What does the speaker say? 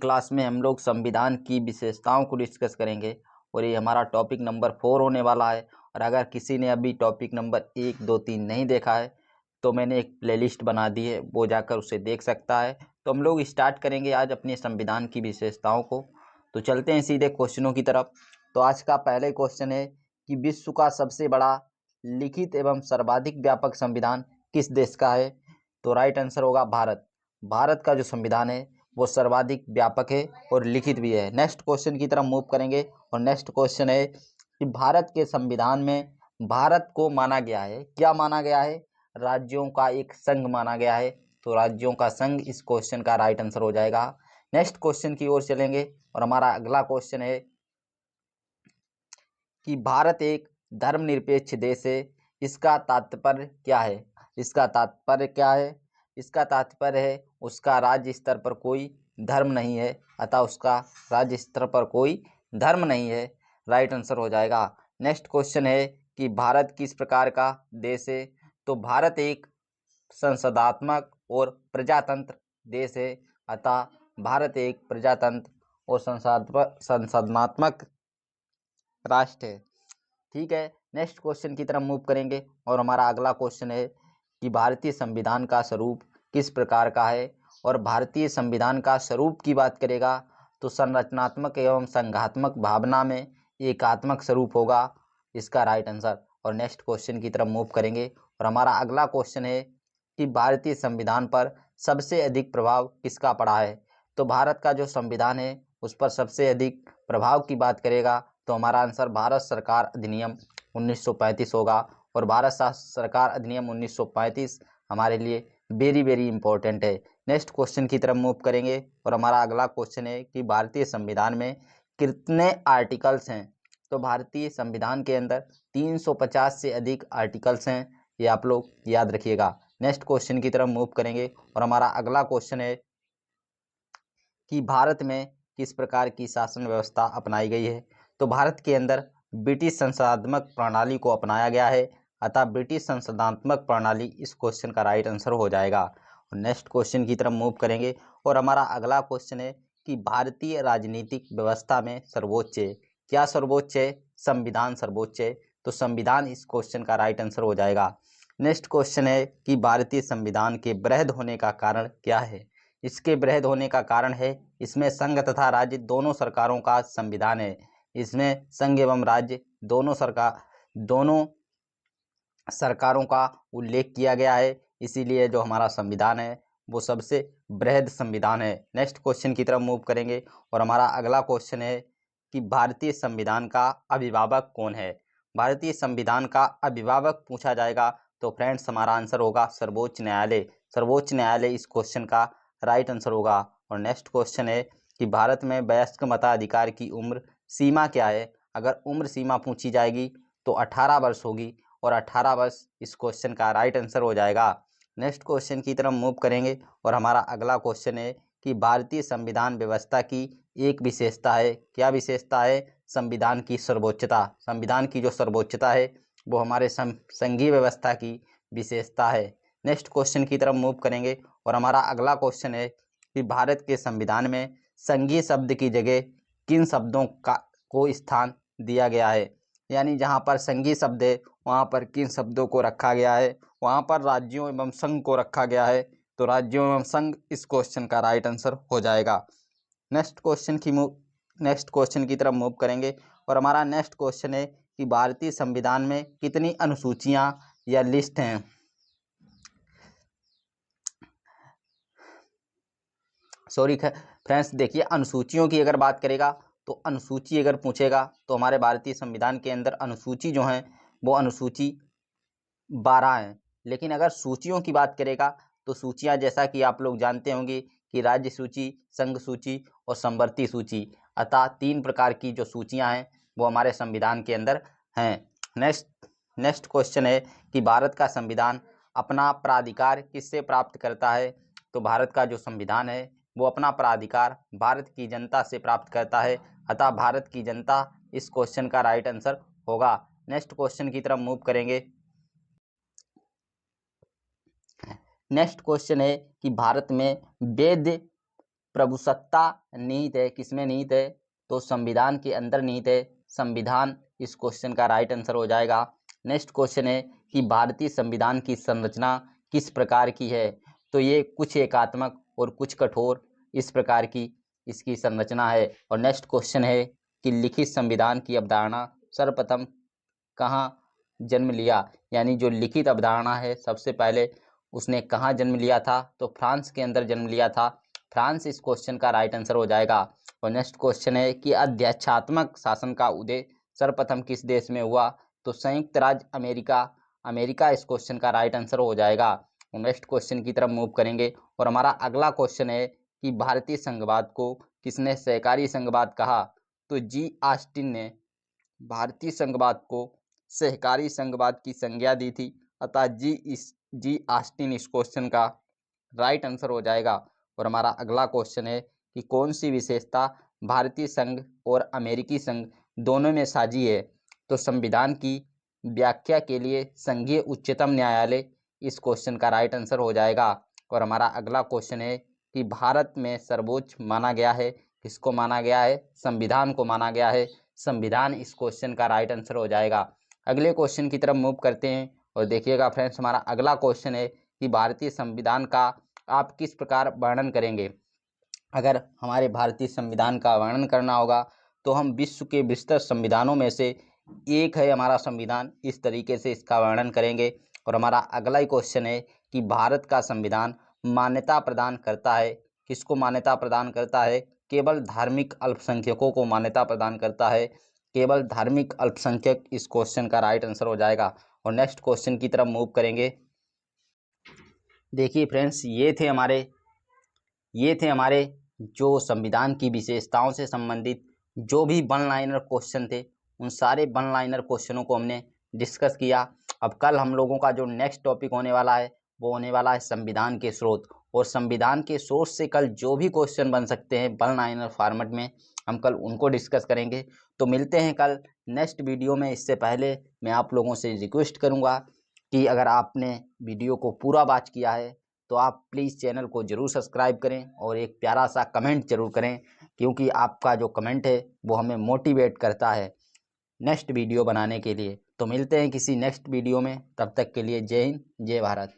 Class में हम लोग संविधान की विशेषताओं को डिस्कस करेंगे और ये हमारा टॉपिक नंबर 4 होने वाला है। और अगर किसी ने अभी टॉपिक नंबर 1, 2, 3 नहीं देखा है तो मैंने एक प्लेलिस्ट बना दी है, वो जाकर उसे देख सकता है। तो हम लोग स्टार्ट करेंगे आज अपने संविधान की विशेषताओं को। तो चलते हैं सीधे क्वेश्चनों की तरफ। तो आज का पहले क्वेश्चन है कि विश्व का सबसे बड़ा लिखित एवं सर्वाधिक व्यापक संविधान किस देश का है? तो राइट आंसर होगा भारत। भारत का जो संविधान है वो सर्वाधिक व्यापक है और लिखित भी है। नेक्स्ट क्वेश्चन की तरफ मूव करेंगे और नेक्स्ट क्वेश्चन है कि भारत के संविधान में भारत को माना गया है, क्या माना गया है? राज्यों का एक संघ माना गया है। तो राज्यों का संघ इस क्वेश्चन का राइट आंसर हो जाएगा। नेक्स्ट क्वेश्चन की ओर चलेंगे और हमारा अगला क्वेश्चन है कि भारत एक धर्मनिरपेक्ष देश है, इसका तात्पर्य क्या है? इसका तात्पर्य क्या है? इसका तात्पर्य है उसका राज्य स्तर पर कोई धर्म नहीं है, अतः उसका राज्य स्तर पर कोई धर्म नहीं है। राइट आंसर हो जाएगा। नेक्स्ट क्वेश्चन है कि भारत किस प्रकार का देश है? तो भारत एक संसदात्मक और प्रजातंत्र देश है, अतः भारत एक प्रजातंत्र और संसदात्मक राष्ट्र है। ठीक है, नेक्स्ट क्वेश्चन की तरफ मूव करेंगे और हमारा अगला क्वेश्चन है कि भारतीय संविधान का स्वरूप किस प्रकार का है? और भारतीय संविधान का स्वरूप की बात करेगा तो संरचनात्मक एवं संघात्मक भावना में एकात्मक स्वरूप होगा इसका राइट आंसर। और नेक्स्ट क्वेश्चन की तरफ मूव करेंगे और हमारा अगला क्वेश्चन है कि भारतीय संविधान पर सबसे अधिक प्रभाव किसका पड़ा है? तो भारत का जो संविधान है उस पर सबसे अधिक प्रभाव की बात करेगा तो हमारा आंसर भारत सरकार अधिनियम 1935 होगा। और भारत सरकार अधिनियम 1935 हमारे लिए वेरी वेरी इंपॉर्टेंट है। नेक्स्ट क्वेश्चन की तरफ मूव करेंगे और हमारा अगला क्वेश्चन है कि भारतीय संविधान में कितने आर्टिकल्स हैं? तो भारतीय संविधान के अंदर 350 से अधिक आर्टिकल्स हैं, ये आप लोग याद रखिएगा। नेक्स्ट क्वेश्चन की तरफ मूव करेंगे और हमारा अगला क्वेश्चन है कि भारत में किस प्रकार की शासन व्यवस्था अपनाई गई है? तो भारत के अंदर ब्रिटिश संसदात्मक प्रणाली को अपनाया गया है, अतः ब्रिटिश संसदात्मक प्रणाली इस क्वेश्चन का राइट आंसर हो जाएगा। और नेक्स्ट क्वेश्चन की तरफ मूव करेंगे और हमारा अगला क्वेश्चन है कि भारतीय राजनीतिक व्यवस्था में सर्वोच्च है, क्या सर्वोच्च है? संविधान सर्वोच्च है, तो संविधान इस क्वेश्चन का राइट आंसर हो जाएगा। नेक्स्ट क्वेश्चन है कि भारतीय संविधान के वृहद होने का कारण क्या है? इसके वृहद होने का कारण है इसमें संघ तथा राज्य दोनों सरकारों का संविधान है। इसमें संघ एवं राज्य दोनों सरकारों का उल्लेख किया गया है, इसीलिए जो हमारा संविधान है वो सबसे वृहद संविधान है। नेक्स्ट क्वेश्चन की तरफ मूव करेंगे और हमारा अगला क्वेश्चन है कि भारतीय संविधान का अभिभावक कौन है? भारतीय संविधान का अभिभावक पूछा जाएगा तो फ्रेंड्स हमारा आंसर होगा सर्वोच्च न्यायालय। सर्वोच्च न्यायालय इस क्वेश्चन का राइट आंसर होगा। और नेक्स्ट क्वेश्चन है कि भारत में वयस्क मताधिकार की उम्र सीमा क्या है? अगर उम्र सीमा पूछी जाएगी तो 18 वर्ष होगी और 18 वर्ष इस क्वेश्चन का राइट आंसर हो जाएगा। नेक्स्ट क्वेश्चन की तरफ मूव करेंगे और हमारा अगला क्वेश्चन है कि भारतीय संविधान व्यवस्था की एक विशेषता है, क्या विशेषता है? संविधान की सर्वोच्चता। संविधान की जो सर्वोच्चता है वो हमारे संघीय व्यवस्था की विशेषता है। नेक्स्ट क्वेश्चन की तरफ मूव करेंगे और हमारा अगला क्वेश्चन है कि भारत के संविधान में संघीय शब्द की जगह किन शब्दों को स्थान दिया गया है? यानी जहाँ पर संघीय शब्द है वहाँ पर किन शब्दों को रखा गया है? वहाँ पर राज्यों एवं संघ को रखा गया है, तो राज्यों एवं संघ इस क्वेश्चन का राइट आंसर हो जाएगा। नेक्स्ट क्वेश्चन की तरफ मूव करेंगे और हमारा नेक्स्ट क्वेश्चन है कि भारतीय संविधान में कितनी अनुसूचियाँ या लिस्ट हैं? सॉरी फ्रेंड्स, देखिए अनुसूचियों की अगर बात करेगा तो अनुसूची अगर पूछेगा तो हमारे भारतीय संविधान के अंदर अनुसूची जो है वो अनुसूची 12 हैं। लेकिन अगर सूचियों की बात करेगा तो सूचियां जैसा कि आप लोग जानते होंगे कि राज्य सूची, संघ सूची और समवर्ती सूची, अतः 3 प्रकार की जो सूचियां हैं वो हमारे संविधान के अंदर हैं। नेक्स्ट क्वेश्चन है कि भारत का संविधान अपना प्राधिकार किससे प्राप्त करता है? तो भारत का जो संविधान है वो अपना प्राधिकार भारत की जनता से प्राप्त करता है, अतः भारत की जनता इस क्वेश्चन का राइट आंसर होगा। नेक्स्ट क्वेश्चन की तरफ मूव करेंगे। नेक्स्ट क्वेश्चन है कि भारत में वैध प्रभुसत्ता निहित है, किसमें निहित है? तो संविधान के अंदर निहित है, संविधान इस क्वेश्चन का राइट आंसर हो जाएगा। नेक्स्ट क्वेश्चन है कि भारतीय संविधान की संरचना किस प्रकार की है? तो ये कुछ एकात्मक और कुछ कठोर इस प्रकार की इसकी संरचना है। और नेक्स्ट क्वेश्चन है कि लिखित संविधान की अवधारणा सर्वप्रथम कहाँ जन्म लिया? यानी जो लिखित अवधारणा है सबसे पहले उसने कहाँ जन्म लिया था? तो फ्रांस के अंदर जन्म लिया था। फ्रांस इस क्वेश्चन का राइट आंसर हो जाएगा। और नेक्स्ट क्वेश्चन है कि अध्यक्षात्मक शासन का उदय सर्वप्रथम किस देश में हुआ? तो संयुक्त राज्य अमेरिका, अमेरिका इस क्वेश्चन का राइट आंसर हो जाएगा। नेक्स्ट क्वेश्चन की तरफ मूव करेंगे और हमारा अगला क्वेश्चन है कि भारतीय संघवाद को किसने सहकारी संघवाद कहा? तो जी ऑस्टिन ने भारतीय संघवाद को सहकारी संघवाद की संज्ञा दी थी, अतः जी ऑस्टिन इस क्वेश्चन का राइट आंसर हो जाएगा। और हमारा अगला क्वेश्चन है कि कौन सी विशेषता भारतीय संघ और अमेरिकी संघ दोनों में साझी है? तो संविधान की व्याख्या के लिए संघीय उच्चतम न्यायालय इस क्वेश्चन का राइट आंसर हो जाएगा। और हमारा अगला क्वेश्चन है कि भारत में सर्वोच्च माना गया है, किसको माना गया है? संविधान को माना गया है, संविधान इस क्वेश्चन का राइट आंसर हो जाएगा। अगले क्वेश्चन की तरफ मूव करते हैं और देखिएगा फ्रेंड्स, हमारा अगला क्वेश्चन है कि भारतीय संविधान का आप किस प्रकार वर्णन करेंगे? अगर हमारे भारतीय संविधान का वर्णन करना होगा तो हम विश्व के विस्तृत संविधानों में से एक है हमारा संविधान, इस तरीके से इसका वर्णन करेंगे। और हमारा अगला ही क्वेश्चन है कि भारत का संविधान मान्यता प्रदान करता है, किसको मान्यता प्रदान करता है? केवल धार्मिक अल्पसंख्यकों को मान्यता प्रदान करता है, केवल धार्मिक अल्पसंख्यक इस क्वेश्चन का राइट आंसर हो जाएगा। और नेक्स्ट क्वेश्चन की तरफ मूव करेंगे। देखिए फ्रेंड्स, ये थे हमारे जो संविधान की विशेषताओं से संबंधित जो भी वन लाइनर क्वेश्चन थे, उन सारे वन लाइनर क्वेश्चनों को हमने डिस्कस किया। अब कल हम लोगों का जो नेक्स्ट टॉपिक होने वाला है वो होने वाला है संविधान के स्रोत। और संविधान के सोर्स से कल जो भी क्वेश्चन बन सकते हैं वन लाइनर फॉर्मेट में, हम कल उनको डिस्कस करेंगे। तो मिलते हैं कल नेक्स्ट वीडियो में। इससे पहले मैं आप लोगों से रिक्वेस्ट करूँगा कि अगर आपने वीडियो को पूरा वॉच किया है तो आप प्लीज़ चैनल को ज़रूर सब्सक्राइब करें और एक प्यारा सा कमेंट ज़रूर करें, क्योंकि आपका जो कमेंट है वो हमें मोटिवेट करता है नेक्स्ट वीडियो बनाने के लिए। तो मिलते हैं किसी नेक्स्ट वीडियो में, तब तक के लिए जय हिंद, जय भारत।